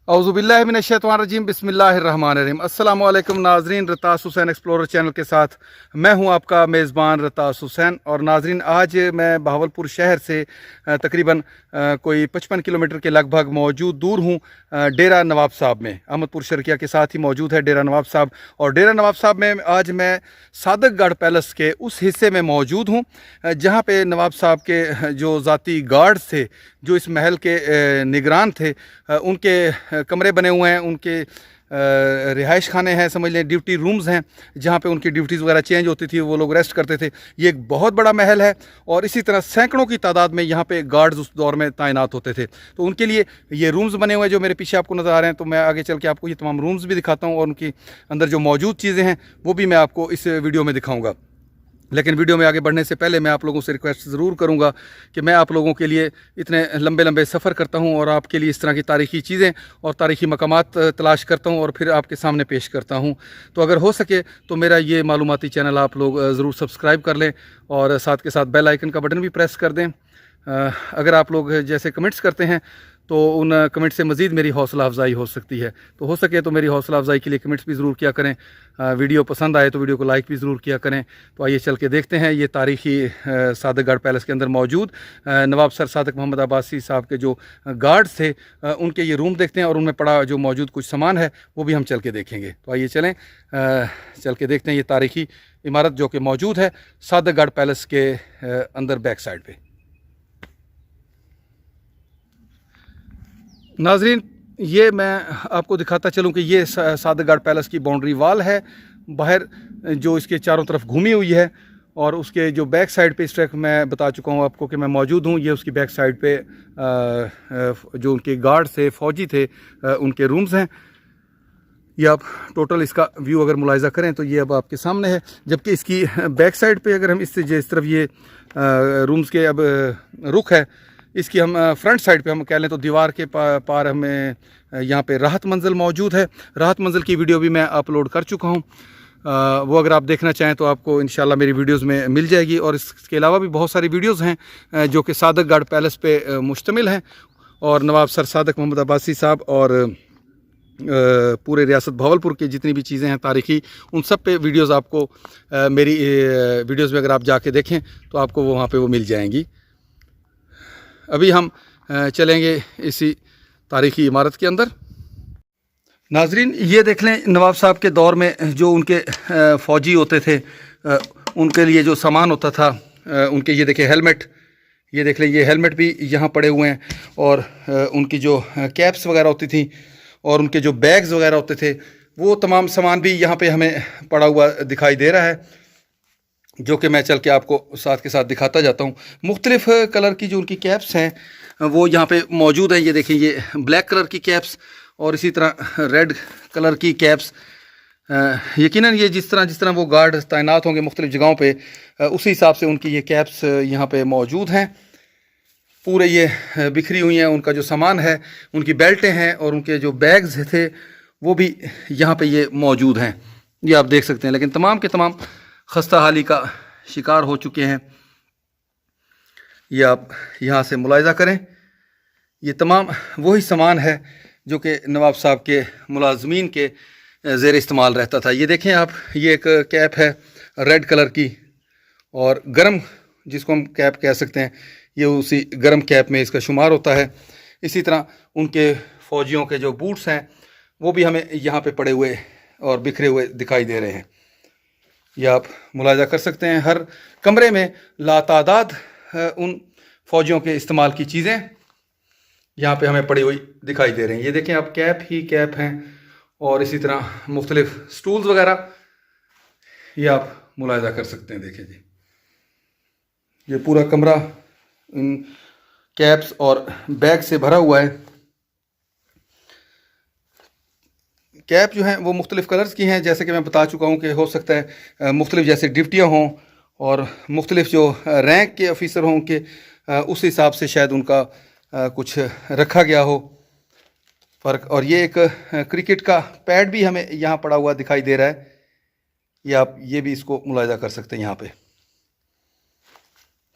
औज़ुबिल्लाहिमिनश्शैतानिर्रजीम बिस्मिल्लाहिर्रहमानिर्रहीम। अस्सलामु अलैकुम नाज़रीन, रतास हुसैन एक्सप्लोरर चैनल के साथ मैं हूं आपका मेज़बान रतास हुसैन। और नाज़रीन, आज मैं बहावलपुर शहर से तकरीबन कोई 55 किलोमीटर के लगभग मौजूद दूर हूं डेरा नवाब साहब में। अहमदपुर शर्किया के साथ ही मौजूद है डेरा नवाब साहब। और डेरा नवाब साहब में आज मैं सादकगढ़ पैलेस के उस हिस्से में मौजूद हूँ जहाँ पे नवाब साहब के जो ज़ाती गार्ड्स थे, जो इस महल के निगरान थे, उनके कमरे बने हुए हैं, उनके रिहाइश खाने हैं, समझ लें ड्यूटी रूम्स हैं, जहाँ पे उनकी ड्यूटीज़ वगैरह चेंज होती थी, वो लोग रेस्ट करते थे। ये एक बहुत बड़ा महल है और इसी तरह सैकड़ों की तादाद में यहाँ पे गार्ड्स उस दौर में तैनात होते थे। तो उनके लिए ये रूम्स बने हुए हैं जो मेरे पीछे आपको नज़र आ रहे हैं। तो मैं आगे चल के आपको ये तमाम रूम्स भी दिखाता हूँ और उनकी अंदर जो मौजूद चीज़ें हैं वो भी मैं आपको इस वीडियो में दिखाऊँगा। लेकिन वीडियो में आगे बढ़ने से पहले मैं आप लोगों से रिक्वेस्ट ज़रूर करूंगा कि मैं आप लोगों के लिए इतने लंबे लंबे सफ़र करता हूं और आपके लिए इस तरह की तारीख़ी चीज़ें और तारीख़ी मकामात तलाश करता हूं और फिर आपके सामने पेश करता हूं। तो अगर हो सके तो मेरा ये मालूमाती चैनल आप लोग ज़रूर सब्सक्राइब कर लें और साथ के साथ बेल आइकन का बटन भी प्रेस कर दें। अगर आप लोग जैसे कमेंट्स करते हैं तो उन कमेंट से मज़ीद मेरी हौसला अफजाई हो सकती है। तो हो सके तो मेरी हौसला अफजाई के लिए कमेंट्स भी ज़रूर किया करें। वीडियो पसंद आए तो वीडियो को लाइक भी ज़रूर किया करें। तो आइए चल के देखते हैं ये तारीख़ी सादकगढ़ पैलेस के अंदर मौजूद नवाब सर सादक मोहम्मद अब्बासी साहब के जो गार्ड्स थे उनके ये रूम देखते हैं और उनमें पड़ा जो मौजूद कुछ सामान है वो भी हम चल के देखेंगे। तो आइए चलें, चल के देखते हैं ये तारीख़ी इमारत जो कि मौजूद है सादकगढ़ पैलेस के अंदर बैक साइड पर। नाजरीन, ये मैं आपको दिखाता चलूँ कि ये सादकगढ़ पैलेस की बाउंड्री वाल है, बाहर जो इसके चारों तरफ घूमी हुई है। और उसके जो बैक साइड पे इस ट्रैक मैं बता चुका हूँ आपको कि मैं मौजूद हूँ। ये उसकी बैक साइड पे जो उनके गार्ड थे, फ़ौजी थे, उनके रूम्स हैं। ये आप टोटल इसका व्यू अगर मुलाहिज़ा करें तो ये अब आपके सामने है। जबकि इसकी बैक साइड पे अगर हम इससे जिस तरफ ये रूम्स के अब रुख है, इसकी हम फ्रंट साइड पे हम कह लें तो दीवार के पार हमें यहाँ पे राहत मंजिल मौजूद है। राहत मंजिल की वीडियो भी मैं अपलोड कर चुका हूँ, वो अगर आप देखना चाहें तो आपको इंशाल्लाह मेरी वीडियोस में मिल जाएगी। और इसके अलावा भी बहुत सारी वीडियोस हैं जो कि सादकगढ़ पैलेस पे मुश्तमिल हैं। और नवाब सर सादक मोहम्मद अब्बासी साहब और पूरे रियासत बहावलपुर की जितनी भी चीज़ें हैं तारीख़ी, उन सब पे वीडियोज़ आपको मेरी वीडियोज़ में अगर आप जाके देखें तो आपको वहाँ पर वो मिल जाएंगी। अभी हम चलेंगे इसी तारीख़ी इमारत के अंदर। नाजरीन, ये देख लें नवाब साहब के दौर में जो उनके फ़ौजी होते थे उनके लिए जो सामान होता था, उनके ये देखें हेलमेट, ये देख लें ये हेलमेट भी यहाँ पड़े हुए हैं। और उनकी जो कैप्स वगैरह होती थी और उनके जो बैग्स वगैरह होते थे वो तमाम सामान भी यहाँ पे हमें पड़ा हुआ दिखाई दे रहा है, जो कि मैं चल के आपको साथ के साथ दिखाता जाता हूँ। मुख्तलिफ़ कलर की जो उनकी कैप्स हैं वो यहाँ पे मौजूद हैं। ये देखें, ये ब्लैक कलर की कैप्स और इसी तरह रेड कलर की कैप्स। यकीनन ये जिस तरह वो गार्ड तैनात होंगे मुख्तलिफ़ जगहों पे, उसी हिसाब से उनकी ये कैप्स यहाँ पे मौजूद हैं। पूरे ये बिखरी हुई हैं, उनका जो सामान है, उनकी बेल्टें हैं और उनके जो बैग्स थे वो भी यहाँ पर ये मौजूद हैं। ये आप देख सकते हैं। लेकिन तमाम के तमाम खस्ता हाली का शिकार हो चुके हैं। ये आप यहाँ से मुलाहिज़ा करें, ये तमाम वही सामान है जो कि नवाब साहब के मुलाजमीन के ज़ेर इस्तेमाल रहता था। ये देखें आप, ये एक कैप है रेड कलर की और गर्म, जिसको हम कैप कह सकते हैं, ये उसी गर्म कैप में इसका शुमार होता है। इसी तरह उनके फ़ौजियों के जो बूट्स हैं वो भी हमें यहाँ पे पड़े हुए और बिखरे हुए दिखाई दे रहे हैं। ये आप मुलाहिज़ा कर सकते हैं। हर कमरे में लातादाद उन फ़ौजियों के इस्तेमाल की चीज़ें यहाँ पे हमें पड़ी हुई दिखाई दे रही हैं। ये देखें आप, कैप ही कैप हैं और इसी तरह मुख्तलिफ़ स्टूल्स वगैरह, ये आप मुलाहिज़ा कर सकते हैं। देखें जी, ये पूरा कमरा इन कैप्स और बैग से भरा हुआ है। कैप जो हैं वो मुख्तलिफ़ कलर्स की हैं, जैसे कि मैं बता चुका हूँ कि हो सकता है मुख्तलिफ़ जैसे ड्यूटियाँ हों और मुख्तलिफ़ जो रैंक के ऑफिसर हों कि उस हिसाब से शायद उनका कुछ रखा गया हो फ़र्क। और ये एक क्रिकेट का पैड भी हमें यहाँ पड़ा हुआ दिखाई दे रहा है। ये आप ये भी इसको मुलाहिज़ा कर सकते हैं। यहाँ पे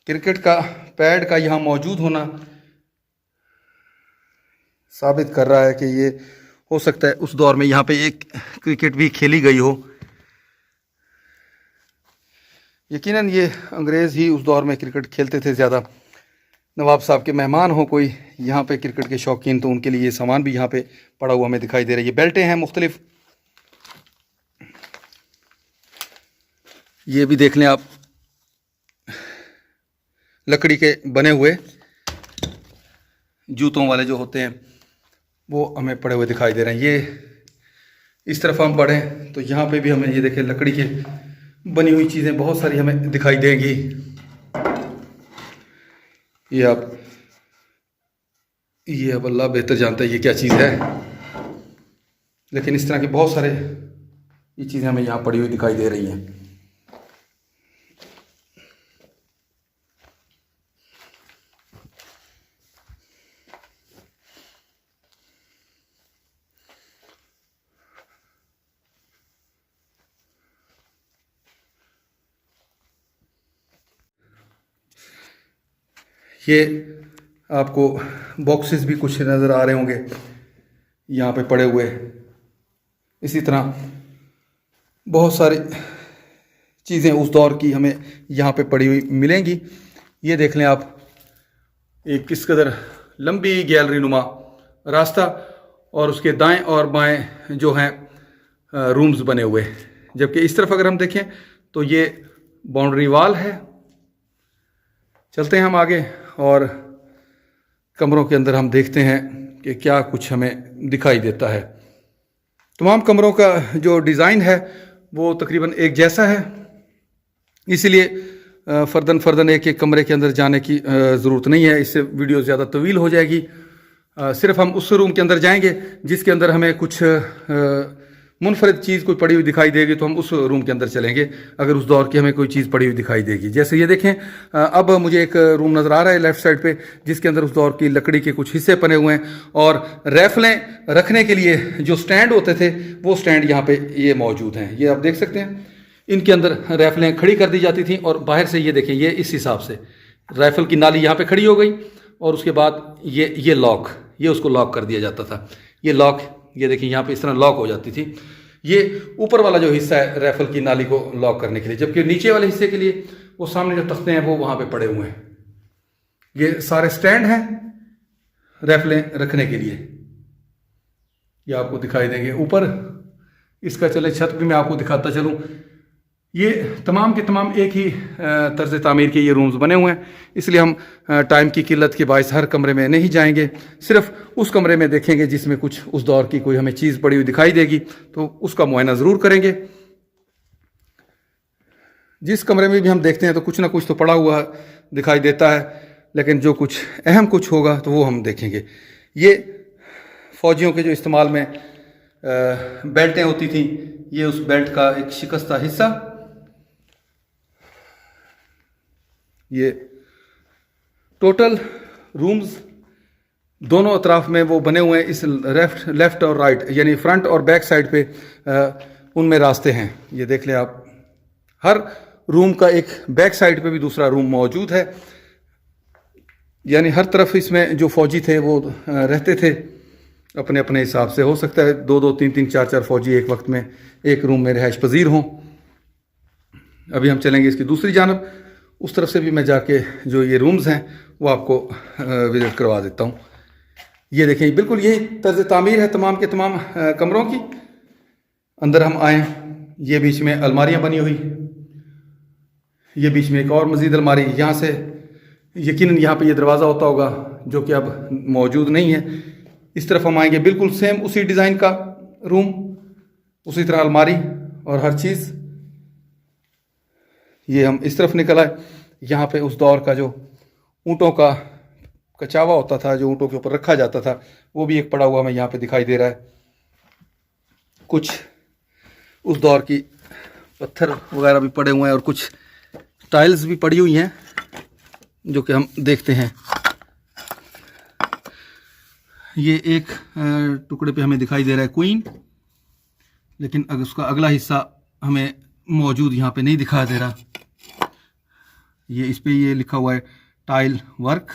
क्रिकेट का पैड का यहाँ मौजूद होना साबित कर रहा है कि ये हो सकता है उस दौर में यहाँ पे एक क्रिकेट भी खेली गई हो। यकीनन ये अंग्रेज़ ही उस दौर में क्रिकेट खेलते थे ज़्यादा। नवाब साहब के मेहमान हो कोई यहाँ पे क्रिकेट के शौकीन, तो उनके लिए ये सामान भी यहाँ पे पड़ा हुआ हमें दिखाई दे रहा है। ये बेल्टें हैं मुख्तलिफ, ये भी देख लें आप, लकड़ी के बने हुए जूतों वाले जो होते हैं वो हमें पड़े हुए दिखाई दे रहे हैं। ये इस तरफ हम पढ़ें तो यहाँ पे भी हमें ये देखें लकड़ी के बनी हुई चीज़ें बहुत सारी हमें दिखाई देंगी। ये अब अल्लाह बेहतर जानता है ये क्या चीज़ है, लेकिन इस तरह के बहुत सारे ये चीज़ें हमें यहाँ पड़ी हुई दिखाई दे रही हैं। ये आपको बॉक्सेस भी कुछ नज़र आ रहे होंगे यहाँ पे पड़े हुए। इसी तरह बहुत सारी चीज़ें उस दौर की हमें यहाँ पे पड़ी हुई मिलेंगी। ये देख लें आप, एक किस कदर लंबी गैलरी नुमा रास्ता और उसके दाएं और बाएं जो हैं रूम्स बने हुए, जबकि इस तरफ अगर हम देखें तो ये बाउंड्री वाल है। चलते हैं हम आगे और कमरों के अंदर हम देखते हैं कि क्या कुछ हमें दिखाई देता है। तमाम कमरों का जो डिज़ाइन है वो तकरीबन एक जैसा है, इसलिए फ़र्दन एक एक कमरे के अंदर जाने की ज़रूरत नहीं है, इससे वीडियो ज़्यादा तवील हो जाएगी। सिर्फ हम उस रूम के अंदर जाएंगे जिसके अंदर हमें कुछ मुनफरद चीज़ कोई पड़ी हुई दिखाई देगी तो हम उस रूम के अंदर चलेंगे, अगर उस दौर की हमें कोई चीज़ पड़ी हुई दिखाई देगी। जैसे ये देखें, अब मुझे एक रूम नज़र आ रहा है लेफ़्ट साइड पे, जिसके अंदर उस दौर की लकड़ी के कुछ हिस्से बने हुए हैं और राइफलें रखने के लिए जो स्टैंड होते थे वो स्टैंड यहाँ पे ये मौजूद हैं। ये आप देख सकते हैं, इनके अंदर राइफलें खड़ी कर दी जाती थी और बाहर से ये देखें, ये इस हिसाब से राइफल की नाली यहाँ पर खड़ी हो गई और उसके बाद ये लॉक, ये उसको लॉक कर दिया जाता था। ये लॉक, ये देखिए यहाँ पे इस तरह लॉक हो जाती थी। ये ऊपर वाला जो हिस्सा है राइफल की नाली को लॉक करने के लिए, जबकि नीचे वाले हिस्से के लिए वो सामने जो तख्ते हैं वो वहाँ पे पड़े हुए हैं। ये सारे स्टैंड हैं राइफलें रखने के लिए, ये आपको दिखाई देंगे। ऊपर इसका चले छत भी मैं आपको दिखाता चलूँ। ये तमाम के तमाम एक ही तर्ज तामीर के ये रूम्स बने हुए हैं, इसलिए हम टाइम की किल्लत के बायस हर कमरे में नहीं जाएंगे, सिर्फ उस कमरे में देखेंगे जिसमें कुछ उस दौर की कोई हमें चीज़ पड़ी हुई दिखाई देगी तो उसका मुआयना ज़रूर करेंगे। जिस कमरे में भी हम देखते हैं तो कुछ ना कुछ तो पड़ा हुआ दिखाई देता है, लेकिन जो कुछ अहम कुछ होगा तो वो हम देखेंगे। ये फ़ौजियों के जो इस्तेमाल में बेल्टें होती थी, ये उस बेल्ट का एक शिकस्ता हिस्सा। ये टोटल रूम्स दोनों अतराफ में वो बने हुए हैं, इस लेफ़्ट और राइट यानी फ्रंट और बैक साइड पे उनमें रास्ते हैं। ये देख लें आप, हर रूम का एक बैक साइड पे भी दूसरा रूम मौजूद है, यानी हर तरफ इसमें जो फ़ौजी थे वो रहते थे अपने अपने हिसाब से। हो सकता है 2-2, 3-3, 4-4 फ़ौजी एक वक्त में एक रूम में रिहाइश पजीर हों। अभी हम चलेंगे इसकी दूसरी जानब, उस तरफ से भी मैं जाके जो ये रूम्स हैं वो आपको विज़िट करवा देता हूँ। ये देखें, बिल्कुल यही तर्ज तामीर है तमाम के तमाम कमरों की। अंदर हम आएँ, ये बीच में अलमारियाँ बनी हुई, ये बीच में एक और मज़ीद अलमारी, यहाँ से यकीनन यहाँ पे ये दरवाज़ा होता होगा जो कि अब मौजूद नहीं है। इस तरफ हम आएंगे, बिल्कुल सेम उसी डिज़ाइन का रूम, उसी तरह अलमारी और हर चीज़। ये हम इस तरफ निकल आए, यहाँ पे उस दौर का जो ऊँटों का कचावा होता था, जो ऊँटों के ऊपर रखा जाता था, वो भी एक पड़ा हुआ हमें यहाँ पे दिखाई दे रहा है। कुछ उस दौर की पत्थर वगैरह भी पड़े हुए हैं और कुछ टाइल्स भी पड़ी हुई हैं जो कि हम देखते हैं। ये एक टुकड़े पे हमें दिखाई दे रहा है क्वीन, लेकिन अगर उसका अगला हिस्सा हमें मौजूद यहाँ पे नहीं दिखाई दे रहा। ये इस पे ये लिखा हुआ है टाइल वर्क।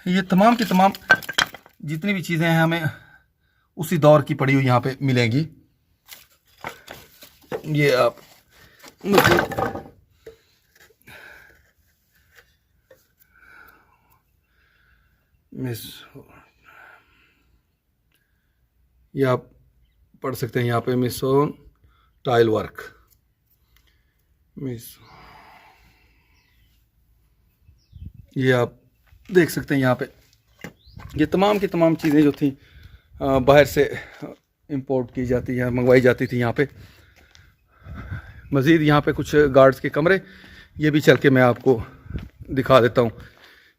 ये तमाम के तमाम जितनी भी चीज़ें हैं हमें उसी दौर की पड़ी हुई यहाँ पे मिलेंगी। ये आप मिस, ये आप पढ़ सकते हैं यहाँ पे मिसोन टाइल वर्क, मिस, ये आप देख सकते हैं यहाँ पे ये तमाम की तमाम चीज़ें जो थी बाहर से इंपोर्ट की जाती है, मंगवाई जाती थी यहाँ पे। मज़ीद यहाँ पे कुछ गार्ड्स के कमरे, ये भी चल के मैं आपको दिखा देता हूँ।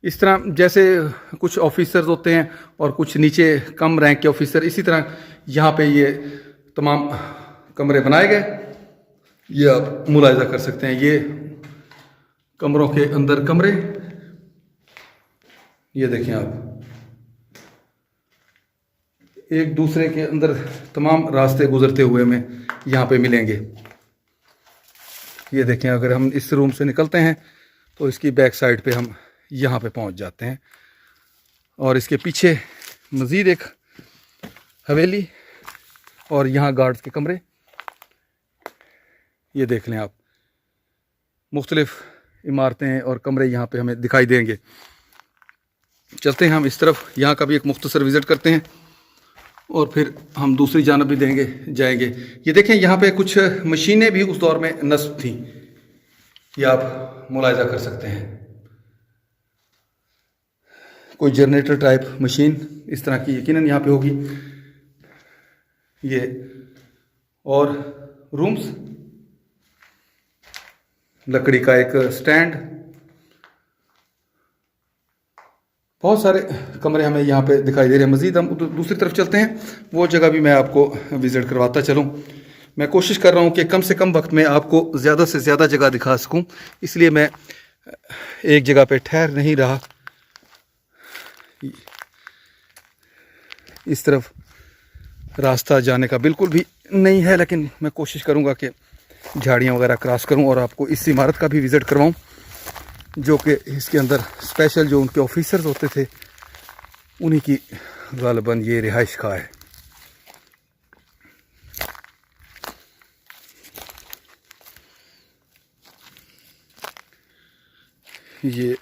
इस तरह जैसे कुछ ऑफिसर्स होते हैं और कुछ नीचे कम रैंक के ऑफिसर, इसी तरह यहाँ पे ये तमाम कमरे बनाए गए। ये आप मुलाहिजा कर सकते हैं, ये कमरों के अंदर कमरे, ये देखें आप, एक दूसरे के अंदर तमाम रास्ते गुजरते हुए हमें यहाँ पे मिलेंगे। ये देखें, अगर हम इस रूम से निकलते हैं तो इसकी बैक साइड पे हम यहाँ पे पहुँच जाते हैं, और इसके पीछे मज़ीद एक हवेली और यहाँ गार्ड्स के कमरे, ये देख लें आप, मुख्तलिफ इमारतें और कमरे यहाँ पे हमें दिखाई देंगे। चलते हैं हम इस तरफ, यहाँ का भी एक मुख्तसर विज़िट करते हैं और फिर हम दूसरी जानब भी जाएंगे। ये देखें, यहाँ पे कुछ मशीनें भी उस दौर में नस्ब थी, ये आप मुलाहिजा कर सकते हैं। कोई जनरेटर टाइप मशीन इस तरह की यकीनन यहाँ पे होगी। ये और रूम्स, लकड़ी का एक स्टैंड, बहुत सारे कमरे हमें यहाँ पे दिखाई दे रहे हैं। मज़ीद हम दूसरी तरफ चलते हैं, वो जगह भी मैं आपको विज़िट करवाता चलूँ। मैं कोशिश कर रहा हूँ कि कम से कम वक्त में आपको ज़्यादा से ज़्यादा जगह दिखा सकूँ, इसलिए मैं एक जगह पे ठहर नहीं रहा। इस तरफ रास्ता जाने का बिल्कुल भी नहीं है, लेकिन मैं कोशिश करूँगा कि झाड़ियाँ वगैरह क्रॉस करूँ और आपको इस इमारत का भी विज़िट करवाऊँ, जो कि इसके अंदर स्पेशल जो उनके ऑफिसर्स होते थे उन्हीं की गालिबन ये रिहाइश का है। ये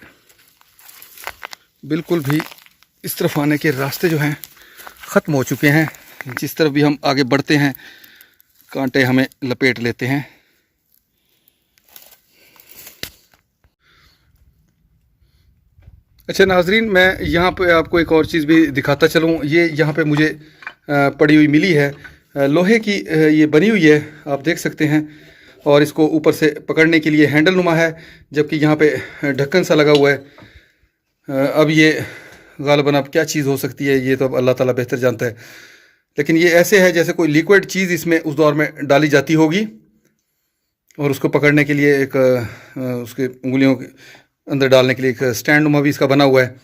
बिल्कुल भी इस तरफ आने के रास्ते जो हैं ख़त्म हो चुके हैं। जिस तरफ भी हम आगे बढ़ते हैं कांटे हमें लपेट लेते हैं। अच्छा नाजरीन, मैं यहाँ पे आपको एक और चीज़ भी दिखाता चलूँ। ये यहाँ पे मुझे पड़ी हुई मिली है, लोहे की ये बनी हुई है, आप देख सकते हैं, और इसको ऊपर से पकड़ने के लिए हैंडल नुमा है, जबकि यहाँ पे ढक्कन सा लगा हुआ है। अब ये गालिबन अब क्या चीज़ हो सकती है ये तो अब अल्लाह ताला बेहतर जानता है, लेकिन ये ऐसे है जैसे कोई लिक्विड चीज़ इसमें उस दौर में डाली जाती होगी, और उसको पकड़ने के लिए एक उसके उंगलियों के अंदर डालने के लिए एक स्टैंड नुमा भी इसका बना हुआ है।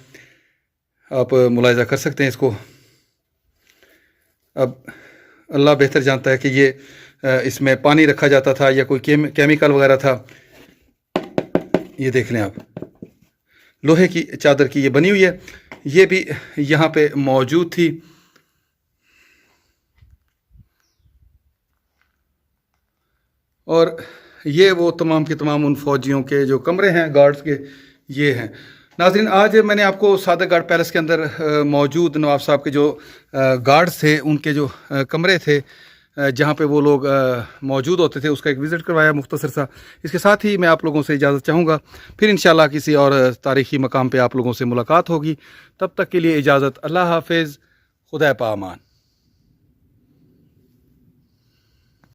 आप मुलाहिजा कर सकते हैं इसको। अब अल्लाह बेहतर जानता है कि ये इसमें पानी रखा जाता था या कोई केमिकल वगैरह था। ये देख लें आप, लोहे की चादर की ये बनी हुई है, ये भी यहाँ पे मौजूद थी। और ये वो तमाम के तमाम उन फौजियों के जो कमरे हैं गार्ड्स के, ये हैं। नाज़रीन, आज मैंने आपको सादक गार्ड पैलेस के अंदर मौजूद नवाब साहब के जो गार्ड्स थे उनके जो कमरे थे जहाँ पे वो लोग मौजूद होते थे उसका एक विज़िट करवाया मुख्तसर सा। इसके साथ ही मैं आप लोगों से इजाज़त चाहूँगा, फिर इंशाल्लाह किसी और तारीख़ी मकाम पे आप लोगों से मुलाकात होगी। तब तक के लिए इजाज़त, अल्लाह हाफ़िज़, खुदा पामान।